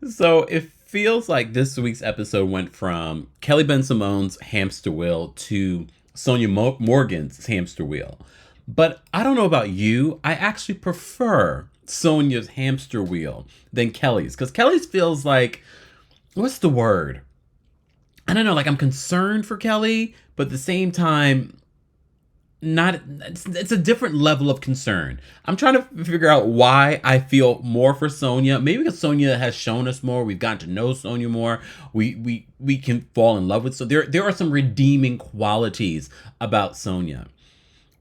So it feels like this week's episode went from Kelly Ben Simone's hamster wheel to Sonja Morgan's hamster wheel. But I don't know about you. I actually prefer Sonja's hamster wheel than Kelly's. Because Kelly's feels like, what's the word? I don't know. Like, I'm concerned for Kelly, but at the same time, not it's a different level of concern. I'm trying to figure out why I feel more for Sonja. Maybe because Sonja has shown us more. We've gotten to know Sonja more. We can fall in love with. So there are some redeeming qualities about Sonja.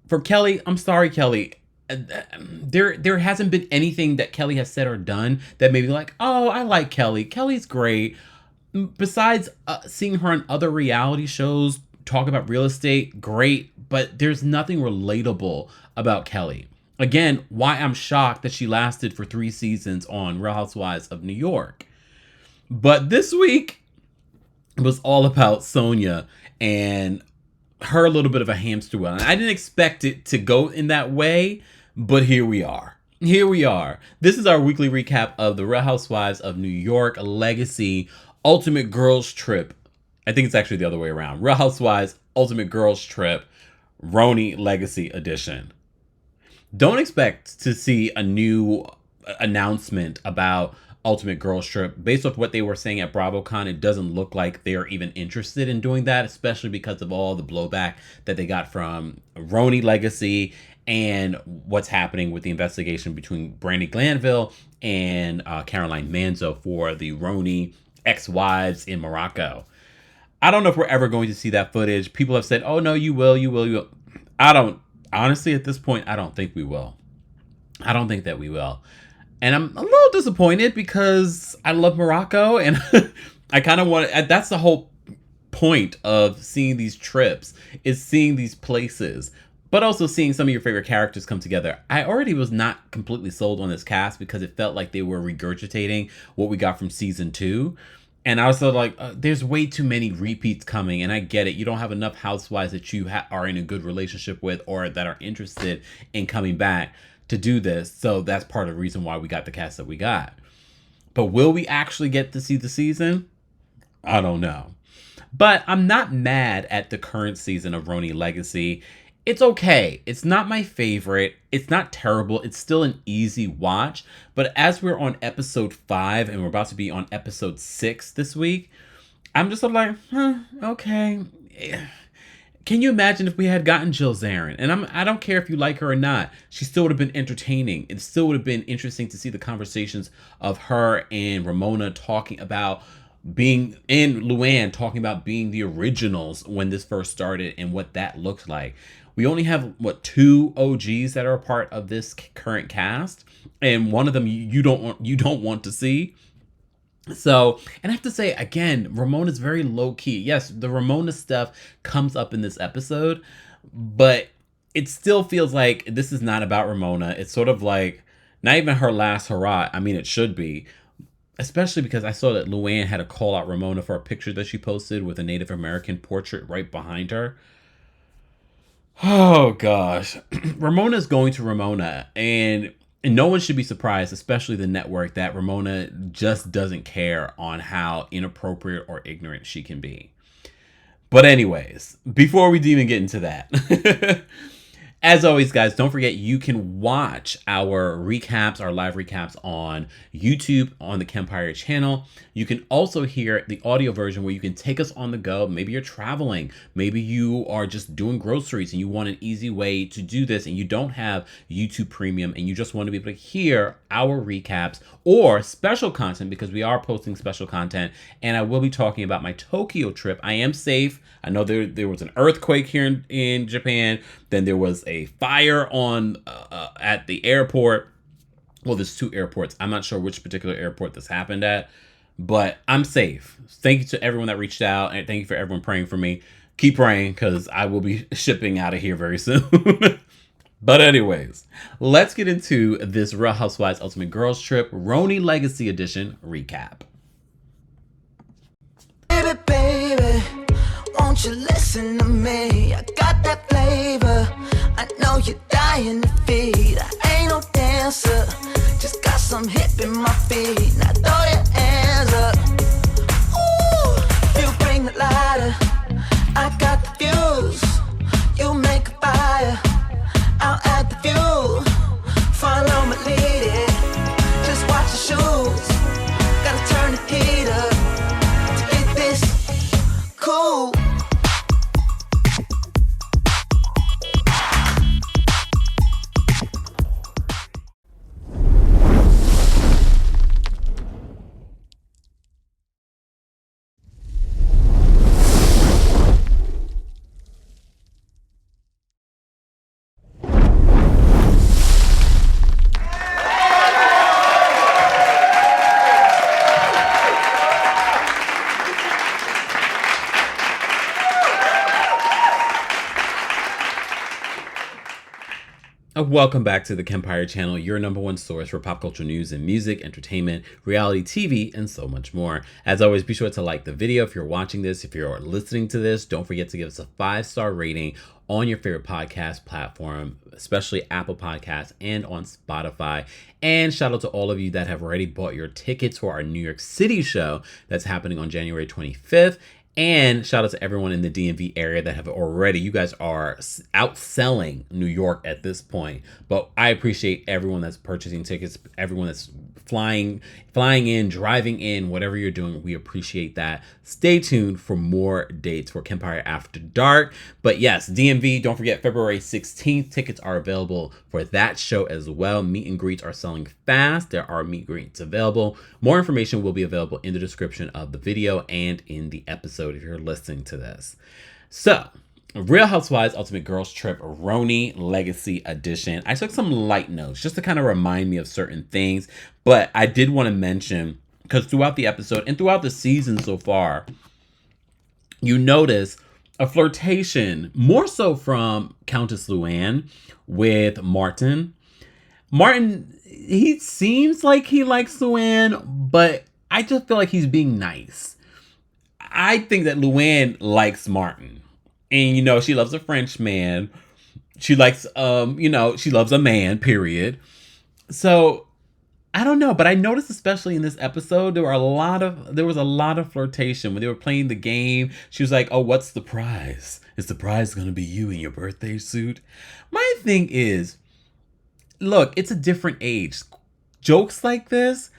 For Kelly, I'm sorry, Kelly. There hasn't been anything that Kelly has said or done that made me like, oh, I like Kelly. Kelly's great. Besides seeing her on other reality shows talk about real estate, great, but there's nothing relatable about Kelly. Again, why I'm shocked that she lasted for 3 seasons on Real Housewives of New York. But this week was all about Sonja and her little bit of a hamster wheel. And I didn't expect it to go in that way, but here we are. Here we are. This is our weekly recap of the Real Housewives of New York Legacy Ultimate Girls Trip. I think it's actually the other way around. Real Housewives Ultimate Girls Trip RHONY Legacy Edition. Don't expect to see a new announcement about Ultimate Girls Trip. Based off what they were saying at BravoCon, it doesn't look like they are even interested in doing that, especially because of all the blowback that they got from RHONY Legacy and what's happening with the investigation between Brandi Glanville and Caroline Manzo for the RHONY ex-wives in Morocco. I don't know if we're ever going to see that footage. People have said, oh no, you will. I don't, honestly, at this point, I don't think we will. I don't think that we will. And I'm a little disappointed because I love Morocco and I kind of want to, that's the whole point of seeing these trips, is seeing these places, but also seeing some of your favorite characters come together. I already was not completely sold on this cast because it felt like they were regurgitating what we got from season 2. And I was sort of like, there's way too many repeats coming. And I get it. You don't have enough housewives that you are in a good relationship with or that are interested in coming back to do this. So that's part of the reason why we got the cast that we got. But will we actually get to see the season? I don't know. But I'm not mad at the current season of RHONY Legacy. It's okay. It's not my favorite. It's not terrible. It's still an easy watch. But as we're on episode 5 and we're about to be on episode 6 this week, I'm just sort of like, okay. Can you imagine if we had gotten Jill Zarin? And I don't care if you like her or not. She still would have been entertaining. It still would have been interesting to see the conversations of her and Ramona talking about being in Luann, talking about being the originals when this first started and what that looked like. We only have 2 OGs that are a part of this current cast, and one of them you don't want to see. So, and I have to say again, Ramona's very low key. Yes, the Ramona stuff comes up in this episode, but it still feels like this is not about Ramona. It's sort of like not even her last hurrah. I mean, it should be. Especially because I saw that Luann had to call out Ramona for a picture that she posted with a Native American portrait right behind her. Oh gosh. Ramona's going to Ramona, and no one should be surprised, especially the network, that Ramona just doesn't care on how inappropriate or ignorant she can be. But anyways, before we even get into that, as always, guys, don't forget you can watch our recaps, our live recaps on YouTube on the Kempire channel. You can also hear the audio version where you can take us on the go. Maybe you're traveling. Maybe you are just doing groceries and you want an easy way to do this and you don't have YouTube Premium and you just want to be able to hear our recaps or special content, because we are posting special content. And I will be talking about my Tokyo trip. I am safe. I know there was an earthquake here in Japan. Then there was a fire on at the airport. Well, there's 2 airports. I'm not sure which particular airport this happened at, but I'm safe. Thank you to everyone that reached out, and thank you for everyone praying for me. Keep praying, because I will be shipping out of here very soon. But anyways, let's get into this Real Housewives Ultimate Girls Trip RHONY Legacy Edition recap. Baby, baby, won't won't you listen to me? I got that flavor, I know you're dying to feed. I ain't no dancer, just got some hip in my feet. Now throw your hands up. Ooh, you bring the lighter, I got the fuse. You make a fire, I'll add the fuel. Follow my lead, just watch the shoes. Gotta turn the heat up to get this cool. Welcome back to the Kempire channel, your number one source for pop culture news and music, entertainment, reality TV, and so much more. As always, be sure to like the video if you're watching this. If you're listening to this, don't forget to give us a 5-star rating on your favorite podcast platform, especially Apple Podcasts and on Spotify. And shout out to all of you that have already bought your tickets for our New York City show that's happening on January 25th. And shout out to everyone in the DMV area that have already, you guys are outselling New York at this point. But I appreciate everyone that's purchasing tickets, everyone that's flying in, driving in, whatever you're doing. We appreciate that. Stay tuned for more dates for Kempire After Dark. But yes, DMV, don't forget February 16th. Tickets are available for that show as well. Meet and greets are selling fast. There are meet and greets available. More information will be available in the description of the video and in the episode if you're listening to this. So, Real Housewives Ultimate Girls Trip RHONY Legacy Edition. I took some light notes just to kind of remind me of certain things, but I did want to mention, because throughout the episode and throughout the season so far, you notice a flirtation, more so from Countess Luann with Martin. Martin, he seems like he likes Luann, but I just feel like he's being nice. I think that Luann likes Martin. And, you know, she loves a French man. She likes, she loves a man, period. So, I don't know. But I noticed, especially in this episode, there was a lot of flirtation. When they were playing the game, she was like, oh, what's the prize? Is the prize going to be you in your birthday suit? My thing is, look, it's a different age. Jokes like this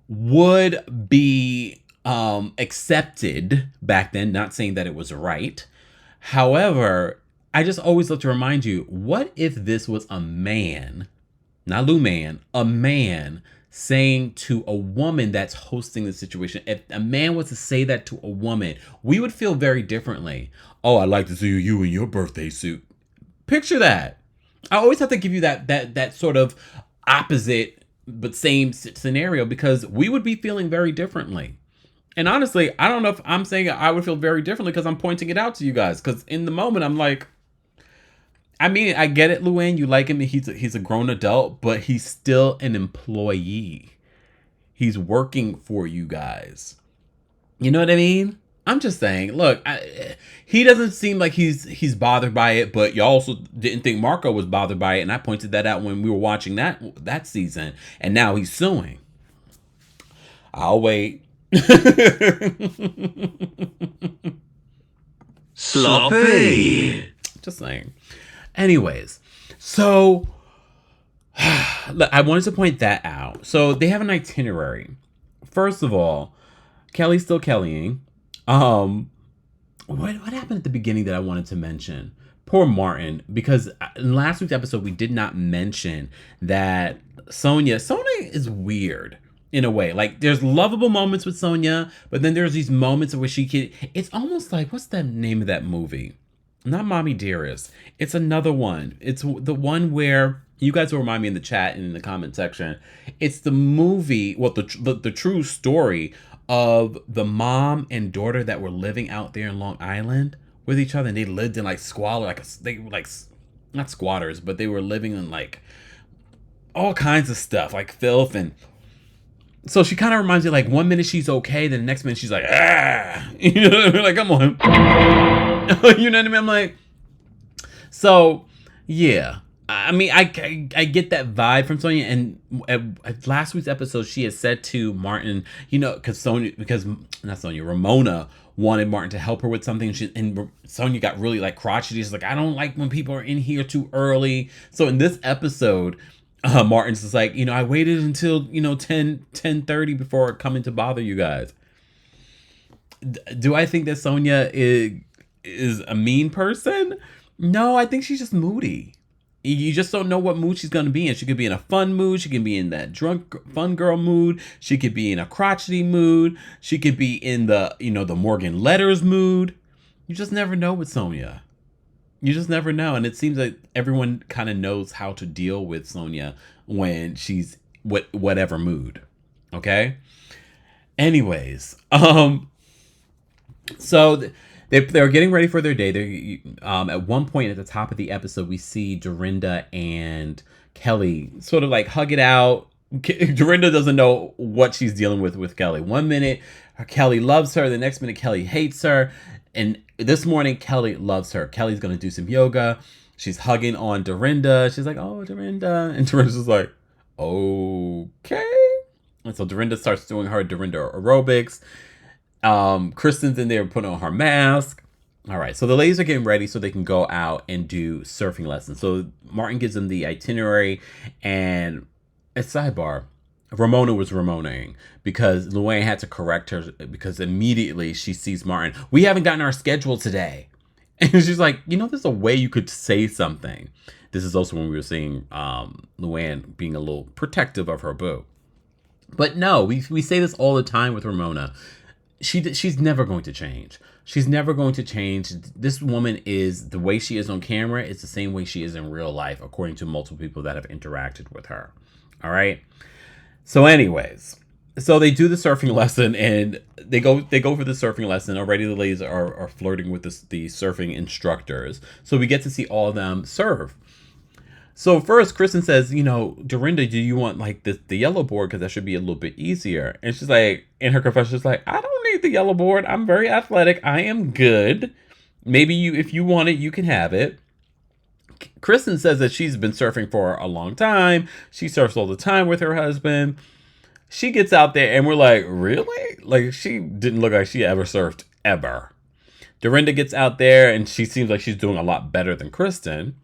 would be accepted back then. Not saying that it was right. However, I just always love to remind you, what if this was a man, not Lou Man, a man saying to a woman that's hosting the situation? If a man was to say that to a woman, we would feel very differently. Oh, I'd like to see you in your birthday suit. Picture that. I always have to give you that sort of opposite but same scenario, because we would be feeling very differently. And honestly, I don't know if I'm saying I would feel very differently because I'm pointing it out to you guys. Because in the moment, I'm like, I mean, I get it, Luann. You like him. He's a grown adult, but he's still an employee. He's working for you guys. You know what I mean? I'm just saying, look, he doesn't seem like he's bothered by it, but you also didn't think Marco was bothered by it. And I pointed that out when we were watching that season. And now he's suing. I'll wait. Sloppy. Just saying. Anyways, so I wanted to point that out. So they have an itinerary. First of all, Kelly's still Kellying. What happened at the beginning that I wanted to mention? Poor Martin, because in last week's episode we did not mention that Sonja is weird. In a way, like there's lovable moments with Sonja, but then there's these moments where it's almost like, what's the name of that movie? Not Mommy Dearest. It's another one. It's the one where you guys will remind me in the chat and in the comment section. It's the movie, well, the true story of the mom and daughter that were living out there in Long Island with each other, and they lived in like squalor, they were like not squatters, but they were living in like all kinds of stuff, like filth. And So she kind of reminds me, like, one minute she's okay, then the next minute she's like, ah, you know what I mean? Like, come on. You know what I mean? I'm like, so yeah. I mean, I get that vibe from Sonja, and at last week's episode, she had said to Martin, you know, Ramona wanted Martin to help her with something, and Sonja got really like crotchety. She's like, I don't like when people are in here too early. So in this episode, Martin's just like, you know, I waited until 10:30 before coming to bother you guys. Do I think that Sonja is a mean person? No, I think she's just moody. You just don't know what mood she's going to be in. She could be in a fun mood. She can be in that drunk fun girl mood. She could be in a crotchety mood. She could be in the Morgan letters mood. You just never know with Sonja. You just never know. And it seems like everyone kind of knows how to deal with Sonja when she's whatever mood. Okay? Anyways, so they're getting ready for their day. They at one point at the top of the episode, we see Dorinda and Kelly sort of like hug it out. Dorinda doesn't know what she's dealing with Kelly. One minute, Kelly loves her. The next minute, Kelly hates her. And this morning, Kelly loves her. Kelly's going to do some yoga. She's hugging on Dorinda. She's like, oh, Dorinda. And Dorinda's just like, okay. And so Dorinda starts doing her Dorinda aerobics. Kristen's in there putting on her mask. All right, so the ladies are getting ready so they can go out and do surfing lessons. So Martin gives them the itinerary, and a sidebar, Ramona was Ramonaing because Luann had to correct her because immediately she sees Martin. We haven't gotten our schedule today. And she's like, there's a way you could say something. This is also when we were seeing Luann being a little protective of her boo. But no, we say this all the time with Ramona. She's never going to change. She's never going to change. This woman is the way she is on camera. It's the same way she is in real life, according to multiple people that have interacted with her. All right. So anyways, so they do the surfing lesson and they go for the surfing lesson. Already the ladies are flirting with the surfing instructors. So we get to see all of them surf. So first, Kristen says, Dorinda, do you want like the yellow board? Because that should be a little bit easier. And she's like, in her confession, she's like, I don't need the yellow board. I'm very athletic. I am good. Maybe if you want it, you can have it. Kristen says that she's been surfing for a long time. She surfs all the time with her husband. She gets out there and we're like, really? Like, she didn't look like she ever surfed ever. Dorinda gets out there and she seems like she's doing a lot better than Kristen.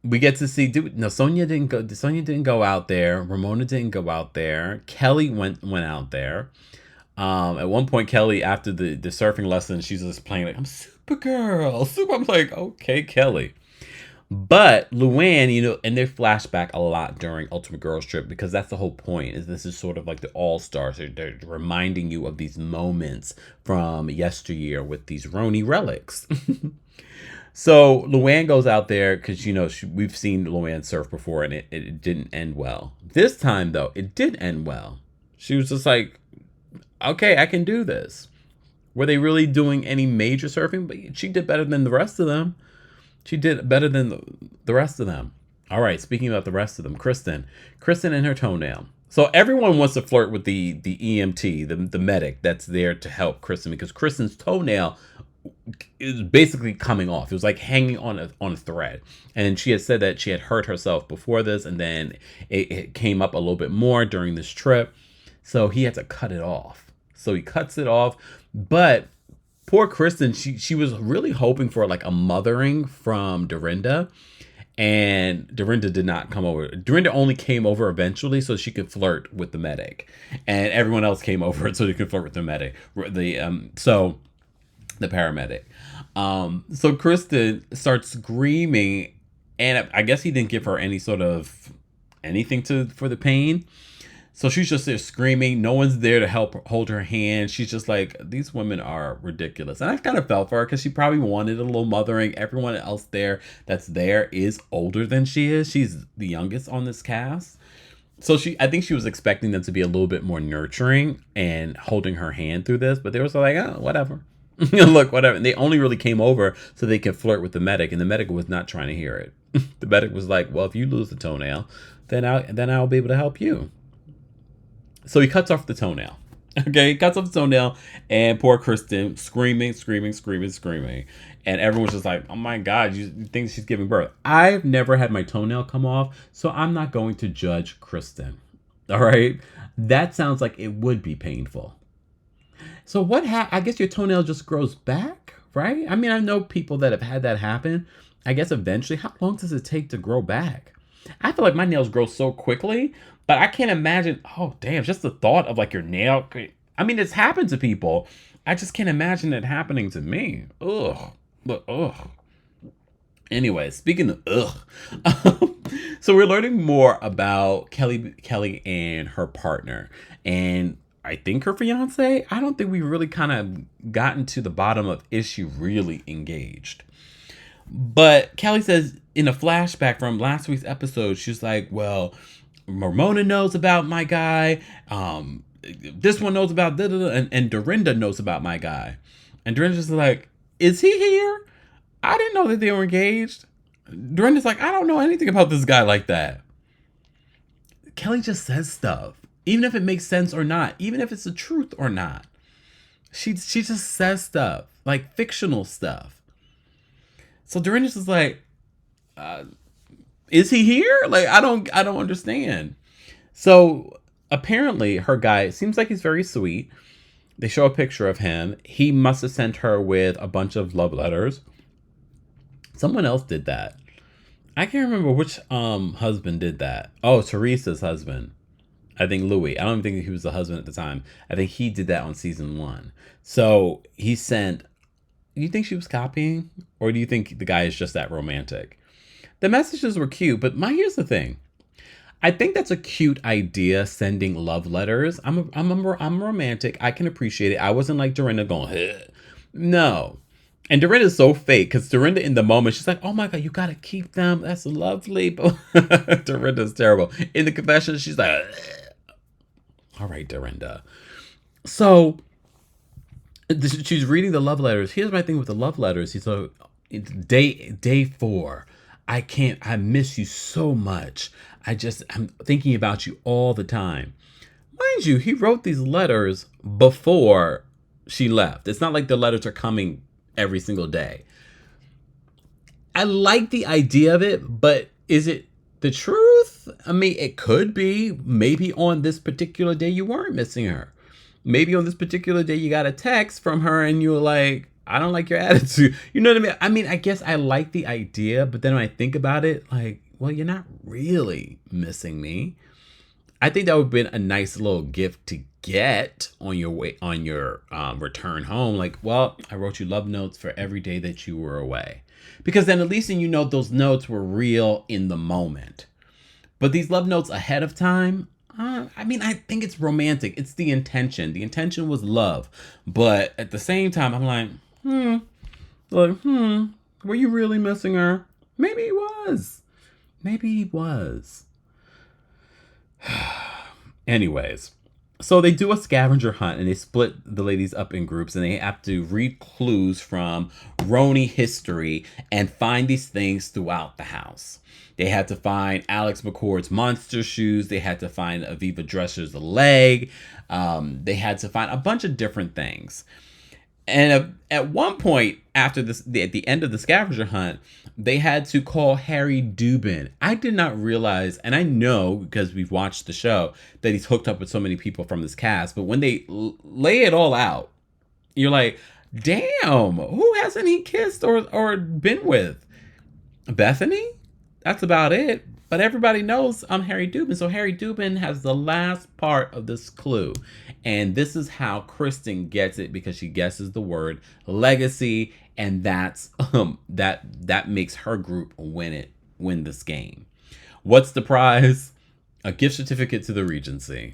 We get to see, Sonja didn't go out there. Ramona didn't go out there. Kelly went out there. At one point, Kelly, after the surfing lesson, she's just playing like, I'm Supergirl. I'm like, okay, Kelly. But Luann, and they flashback a lot during Ultimate Girls Trip because that's the whole point. Is this is sort of like the all-stars. They're reminding you of these moments from yesteryear with these RHONY relics. So Luann goes out there because, we've seen Luann surf before and it didn't end well. This time, though, it did end well. She was just like, okay, I can do this. Were they really doing any major surfing? But she did better than the rest of them. She did better than the rest of them. All right, speaking about the rest of them, Kristen and her toenail. So everyone wants to flirt with the EMT, the medic that's there to help Kristen because Kristen's toenail is basically coming off. It was like hanging on a thread. And she had said that she had hurt herself before this, and then it came up a little bit more during this trip. So he had to cut it off. So he cuts it off. But poor Kristen, she was really hoping for like a mothering from Dorinda. And Dorinda did not come over. Dorinda only came over eventually so she could flirt with the medic. And everyone else came over so they could flirt with the medic. The paramedic. So Kristen starts screaming, and I guess he didn't give her any sort of anything for the pain. So she's just there screaming. No one's there to help hold her hand. She's just like, these women are ridiculous. And I kind of felt for her because she probably wanted a little mothering. Everyone else that's there is older than she is. She's the youngest on this cast. So I think she was expecting them to be a little bit more nurturing and holding her hand through this. But they were so like, oh, whatever. Look, whatever. And they only really came over so they could flirt with the medic. And the medic was not trying to hear it. The medic was like, well, if you lose the toenail, then I'll be able to help you. So he cuts off the toenail. Okay, he cuts off the toenail, and poor Kristen screaming. And everyone's just like, oh my God, you think she's giving birth. I've never had my toenail come off, so I'm not going to judge Kristen. All right? That sounds like it would be painful. So I guess your toenail just grows back, right? I mean, I know people that have had that happen. I guess eventually, how long does it take to grow back? I feel like my nails grow so quickly, but I can't imagine. Oh, damn, just the thought of like your nail. I mean, it's happened to people. I just can't imagine it happening to me. Ugh. But, ugh. Anyway, speaking of ugh. So we're learning more about Kelly and her partner. And I think her fiance. I don't think we really kind of gotten to the bottom of, is she really engaged? But Kelly says in a flashback from last week's episode, she's like, well, Ramona knows about my guy. This one knows about and Dorinda knows about my guy. And Dorinda's like, is he here? I didn't know that they were engaged. Dorinda's like, I don't know anything about this guy like that. Kelly just says stuff. Even if it makes sense or not. Even if it's the truth or not. She just says stuff. Like fictional stuff. So Dorinda's just like, is he here? Like, I don't understand. So apparently her guy seems like he's very sweet. They show a picture of him. He must have sent her with a bunch of love letters. Someone else did that. I can't remember which husband did that. Oh, Teresa's husband. I think Louis. I don't think he was the husband at the time. I think he did that on season 1. So he sent. Do you think she was copying? Or do you think the guy is just that romantic? The messages were cute, but here's the thing. I think that's a cute idea, sending love letters. I'm romantic. I can appreciate it. I wasn't like Dorinda going, huh. No. And Dorinda's so fake because Dorinda in the moment, she's like, oh my God, you got to keep them. That's lovely. Dorinda's terrible. In the confession, she's like, ugh. All right, Dorinda. So she's reading the love letters. Here's my thing with the love letters. He's like, day 4. I miss you so much. I'm thinking about you all the time. Mind you, he wrote these letters before she left. It's not like the letters are coming every single day. I like the idea of it, but is it the truth? I mean, it could be. Maybe on this particular day you weren't missing her. Maybe on this particular day you got a text from her and you were like, I don't like your attitude. You know what I mean? I mean, I guess I like the idea, but then when I think about it, like, well, you're not really missing me. I think that would have been a nice little gift to get on your return home. Like, well, I wrote you love notes for every day that you were away. Because then at least you know those notes were real in the moment. But these love notes ahead of time, I mean, I think it's romantic. It's the intention. The intention was love. But at the same time, I'm like, were you really missing her? Maybe he was. Maybe he was. Anyways, so they do a scavenger hunt and they split the ladies up in groups and they have to read clues from RHONY history and find these things throughout the house. They had to find Alex McCord's monster shoes. They had to find Aviva Dresser's leg. They had to find a bunch of different things. And at one point after this, at the end of the scavenger hunt, they had to call Harry Dubin. I did not realize, and I know because we've watched the show, that he's hooked up with so many people from this cast. But when they lay it all out, you're like, damn, who hasn't he kissed or been with? Bethany? That's about it. But everybody knows I'm Harry Dubin. So Harry Dubin has the last part of this clue. And this is how Kristen gets it because she guesses the word legacy. And that's that makes her group win this game. What's the prize? A gift certificate to the Regency.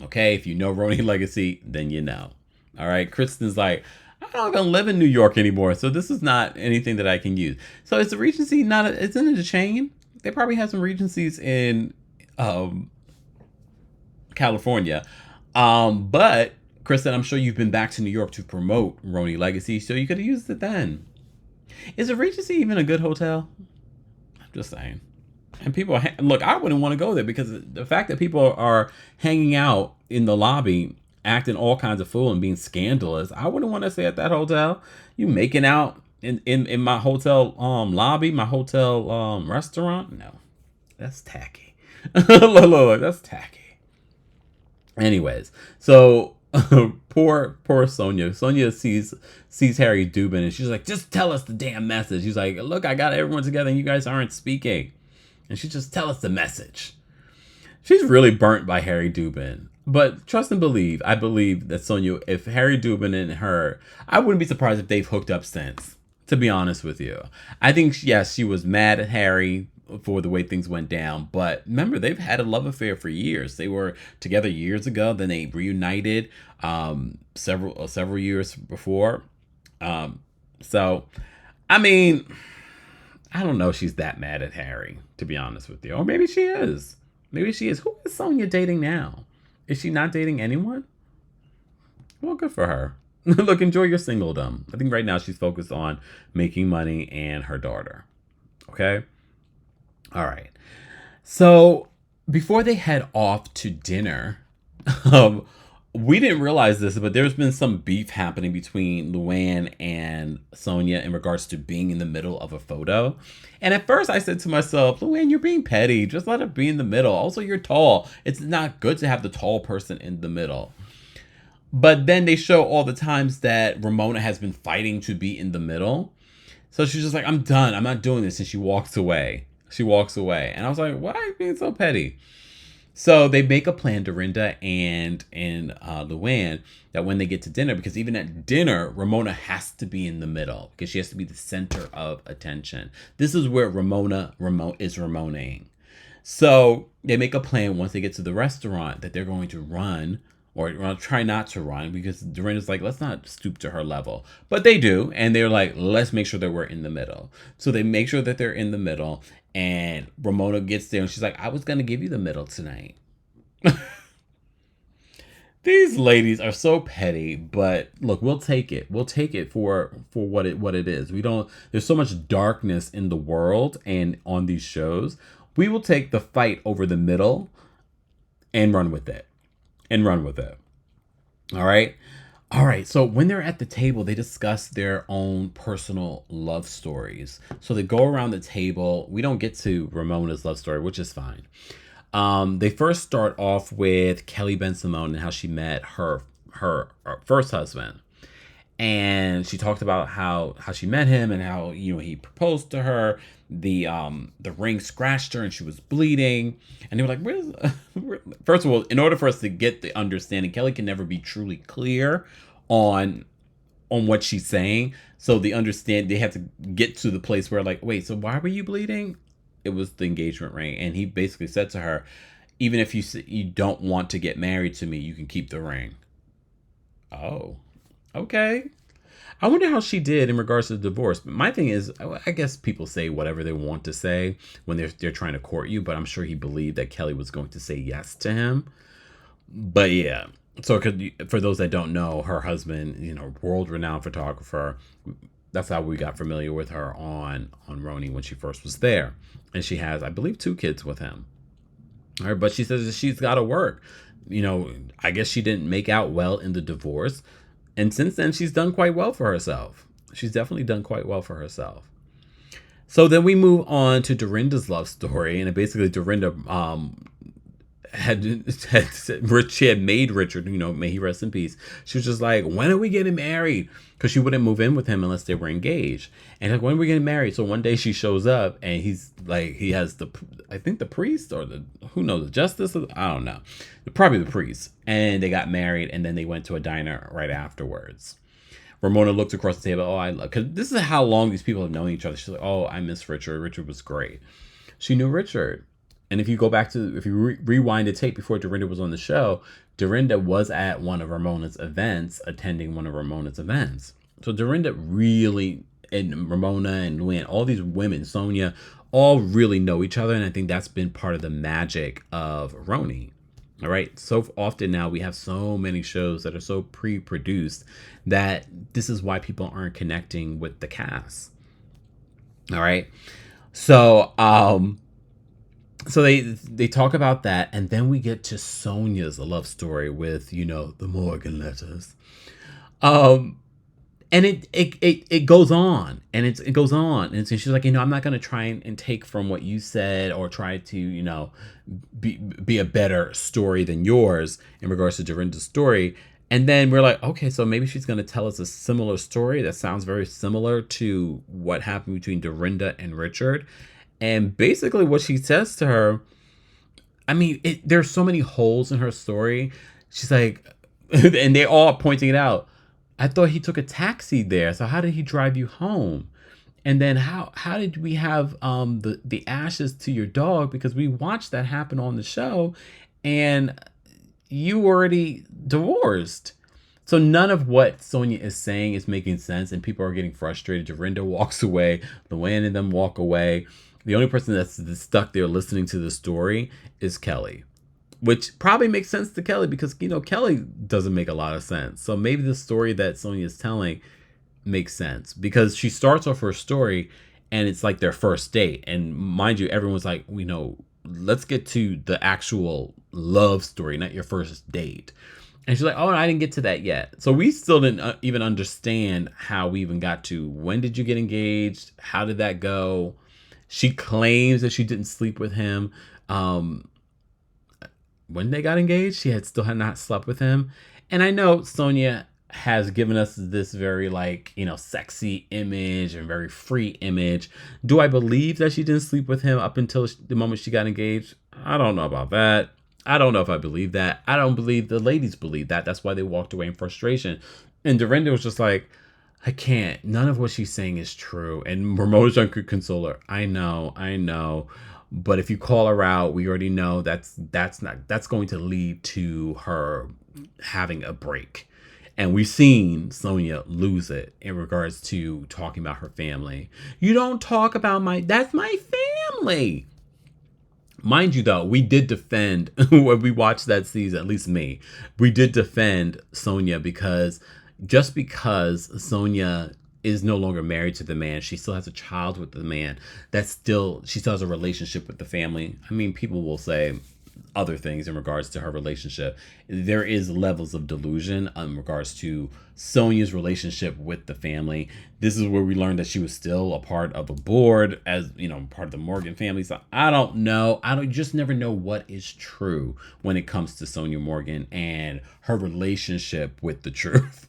Okay, if you know RHONY Legacy, then you know. All right, Kristen's like, I'm not gonna live in New York anymore, so this is not anything that I can use. So is the Regency isn't it a chain? They probably have some Regencies in California. But Kristen, I'm sure you've been back to New York to promote RHONY Legacy, so you could have used it then. Is a Regency even a good hotel? I'm just saying. And people, look, I wouldn't want to go there because the fact that people are hanging out in the lobby, acting all kinds of fool and being scandalous, I wouldn't want to stay at that hotel. You making out in my hotel lobby, my hotel restaurant? No, that's tacky. Look, that's tacky. Anyways, so poor Sonja. Sonja sees Harry Dubin and she's like, just tell us the damn message. He's like, look, I got everyone together and you guys aren't speaking. And she just tell us the message. She's really burnt by Harry Dubin. But trust and believe, I believe that Sonja, if Harry Dubin and her, I wouldn't be surprised if they've hooked up since, to be honest with you. I think, yes, she was mad at Harry for the way things went down. But remember, they've had a love affair for years. They were together years ago. Then they reunited several years before. So, I mean, I don't know if she's that mad at Harry, to be honest with you. Or maybe she is. Maybe she is. Who is Sonja dating now? Is she not dating anyone? Well, good for her. Look, enjoy your singledom. I think right now she's focused on making money and her daughter. Okay? All right. So before they head off to dinner, we didn't realize this, but there's been some beef happening between Luann and Sonja in regards to being in the middle of a photo. And at first I said to myself, Luann, you're being petty. Just let her be in the middle. Also, you're tall. It's not good to have the tall person in the middle. But then they show all the times that Ramona has been fighting to be in the middle. So she's just like, I'm done. I'm not doing this. And she walks away. And I was like, why are you being so petty? So they make a plan, Dorinda and Luann, that when they get to dinner, because even at dinner, Ramona has to be in the middle because she has to be the center of attention. This is where Ramona is Ramonaing. So they make a plan once they get to the restaurant that they're going to run or try not to run because Dorinda's like, let's not stoop to her level. But they do. And they're like, let's make sure that we're in the middle. So they make sure that they're in the middle. And Ramona gets there and she's like, I was going to give you the middle tonight. These ladies are so petty, but look, we'll take it. We'll take it for what it is. There's so much darkness in the world and on these shows. We will take the fight over the middle and run with it. All right. So when they're at the table, they discuss their own personal love stories. So they go around the table. We don't get to Ramona's love story, which is fine. They first start off with Kelly Ben-Simone and how she met her first husband. And she talked about how she met him and how, he proposed to her. The ring scratched her and she was bleeding. And they were like, first of all, in order for us to get the understanding, Kelly can never be truly clear on what she's saying. So they have to get to the place where like, wait, so why were you bleeding? It was the engagement ring. And he basically said to her, even if you don't want to get married to me, you can keep the ring. Oh, okay. I wonder how she did in regards to the divorce. But my thing is, I guess people say whatever they want to say when they're trying to court you, but I'm sure he believed that Kelly was going to say yes to him. But yeah, so for those that don't know, her husband, world-renowned photographer, that's how we got familiar with her on RHONY when she first was there. And she has, I believe, 2 kids with him. All right, but she says that she's got to work. I guess she didn't make out well in the divorce. And since then, she's done quite well for herself. She's definitely done quite well for herself. So then we move on to Dorinda's love story. And basically, Dorinda she had made Richard, may he rest in peace. She was just like, when are we getting married? Because she wouldn't move in with him unless they were engaged. And like, when are we getting married? So one day she shows up and he's like, he has the priest or the justice? I don't know. Probably the priest. And they got married and then they went to a diner right afterwards. Ramona looked across the table. Because this is how long these people have known each other. She's like, oh, I miss Richard. Richard was great. She knew Richard. And if you go back to, if you rewind the tape before Dorinda was on the show, Dorinda was at one of Ramona's events, attending one of Ramona's events. So Dorinda really, and Ramona and Luann, all these women, Sonja, all really know each other. And I think that's been part of the magic of RHONY. All right. So often now we have so many shows that are so pre-produced that this is why people aren't connecting with the cast. All right. So, So they talk about that, and then we get to Sonja's love story with, the Morgan letters. Um and it goes on, and it goes on, and so she's like, I'm not going to try and take from what you said, or try to, be a better story than yours in regards to Dorinda's story. And then we're like, okay, so maybe she's going to tell us a similar story that sounds very similar to what happened between Dorinda and Richard. And basically what she says to her, I mean, there's so many holes in her story. She's like, and they all are pointing it out. I thought he took a taxi there. So how did he drive you home? And then how did we have the ashes to your dog? Because we watched that happen on the show, and you already divorced. So none of what Sonja is saying is making sense, and people are getting frustrated. Dorinda walks away. Luann and them walk away. The only person that's stuck there listening to the story is Kelly, which probably makes sense to Kelly because, Kelly doesn't make a lot of sense. So maybe the story that Sonja is telling makes sense because she starts off her story and it's like their first date. And mind you, everyone's like, let's get to the actual love story, not your first date. And she's like, oh, I didn't get to that yet. So we still didn't even understand how we even got to when did you get engaged? How did that go? She claims that she didn't sleep with him. When they got engaged, she still had not slept with him. And I know Sonja has given us this very sexy image and very free image. Do I believe that she didn't sleep with him up until the moment she got engaged? I don't know about that. I don't know if I believe that. I don't believe the ladies believe that. That's why they walked away in frustration. And Dorinda was just like, I can't. None of what she's saying is true. And Ramona's trying to console her. I know. But if you call her out, we already know that's going to lead to her having a break. And we've seen Sonja lose it in regards to talking about her family. You don't talk about that's my family. Mind you, though, we did defend when we watched that season, at least me, we did defend Sonja because Sonja is no longer married to the man, she still has a child with the man. She still has a relationship with the family. I mean, people will say other things in regards to her relationship. There is levels of delusion in regards to Sonja's relationship with the family. This is where we learned that she was still a part of a board as, part of the Morgan family. So I don't know. Just never know what is true when it comes to Sonja Morgan and her relationship with the truth.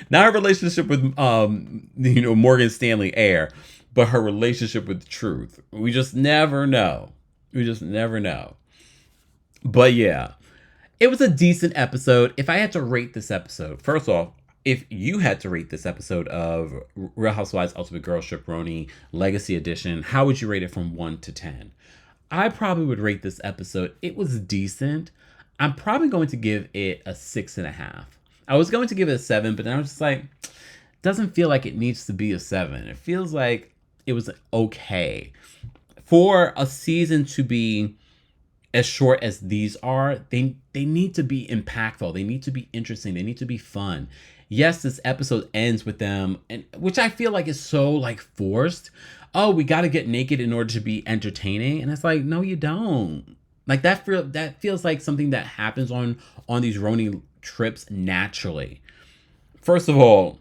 Not her relationship with, Morgan Stanley heir, but her relationship with the truth. We just never know. But yeah, it was a decent episode. If I had to rate this episode, first off, if you had to rate this episode of Real Housewives Ultimate Girls Trip RHONY Legacy Edition, how would you rate it from 1 to 10? I probably would rate this episode. It was decent. I'm probably going to give it a 6.5. I was going to give it a 7, but then I was just like, it doesn't feel like it needs to be a 7. It feels like it was okay. For a season to be as short as these are, they need to be impactful. They need to be interesting. They need to be fun. Yes, this episode ends with them, and which I feel like is so forced. Oh, we got to get naked in order to be entertaining, and it's like, no, you don't. That feels like something that happens on these RHONY trips naturally. First of all,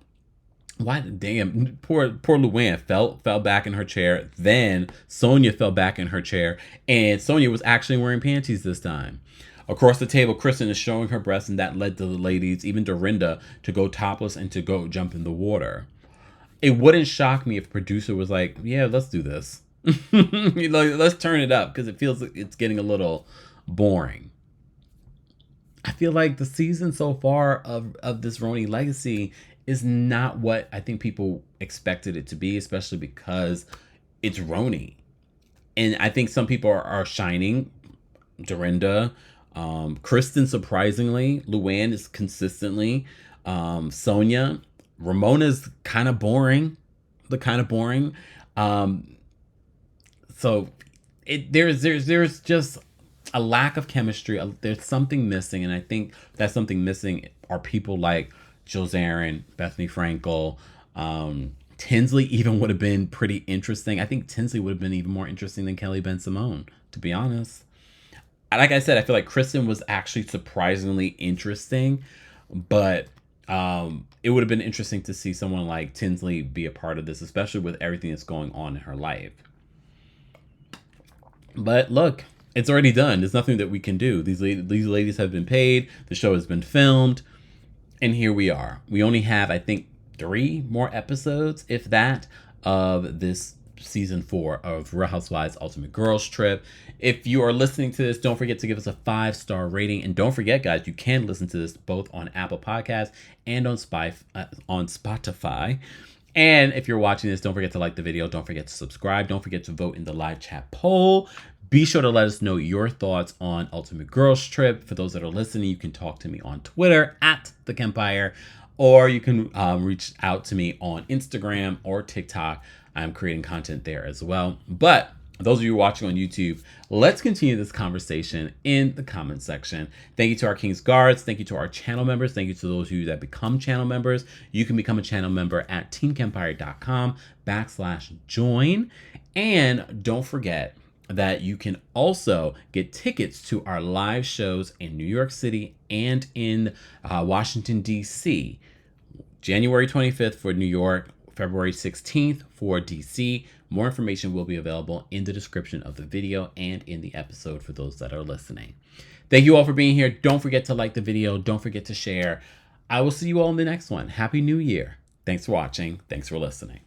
why? Damn, poor Luann fell back in her chair. Then Sonja fell back in her chair, and Sonja was actually wearing panties this time. Across the table, Kristen is showing her breasts, and that led to the ladies, even Dorinda, to go topless and to go jump in the water. It wouldn't shock me if a producer was like, "Yeah, let's do this. Let's turn it up," because it feels like it's getting a little boring. I feel like the season so far of this RHONY Legacy is not what I think people expected it to be, especially because it's RHONY. And I think some people are shining. Dorinda, Kristen, surprisingly. Luann is consistently. Sonja. Ramona's kind of boring. So there's just a lack of chemistry. There's something missing, and I think that something missing are people like Jill Zarin, Bethany Frankel, Tinsley even would have been pretty interesting. I think Tinsley would have been even more interesting than Kelly Ben-Simone, to be honest. Like I said, I feel like Kristen was actually surprisingly interesting, but it would have been interesting to see someone like Tinsley be a part of this, especially with everything that's going on in her life. But look, it's already done. There's nothing that we can do. These ladies have been paid. The show has been filmed. And here we are. We only have, I think, 3 more episodes, if that, of this season 4 of Real Housewives Ultimate Girls Trip. If you are listening to this, don't forget to give us a 5-star rating. And don't forget, guys, you can listen to this both on Apple Podcasts and on Spotify. And if you're watching this, don't forget to like the video. Don't forget to subscribe. Don't forget to vote in the live chat poll. Be sure to let us know your thoughts on Ultimate Girls Trip. For those that are listening, you can talk to me on Twitter at TheKempire, or you can reach out to me on Instagram or TikTok. I'm creating content there as well. But those of you watching on YouTube, let's continue this conversation in the comment section. Thank you to our King's Guards. Thank you to our channel members. Thank you to those of you that become channel members. You can become a channel member at TeamKempire.com/join. And don't forget that you can also get tickets to our live shows in New York City and in Washington, D.C. January 25th for New York, February 16th for DC. More information will be available in the description of the video and in the episode for those that are listening. Thank you all for being here. Don't forget to like the video. Don't forget to share. I will see you all in the next one. Happy New Year. Thanks for watching. Thanks for listening.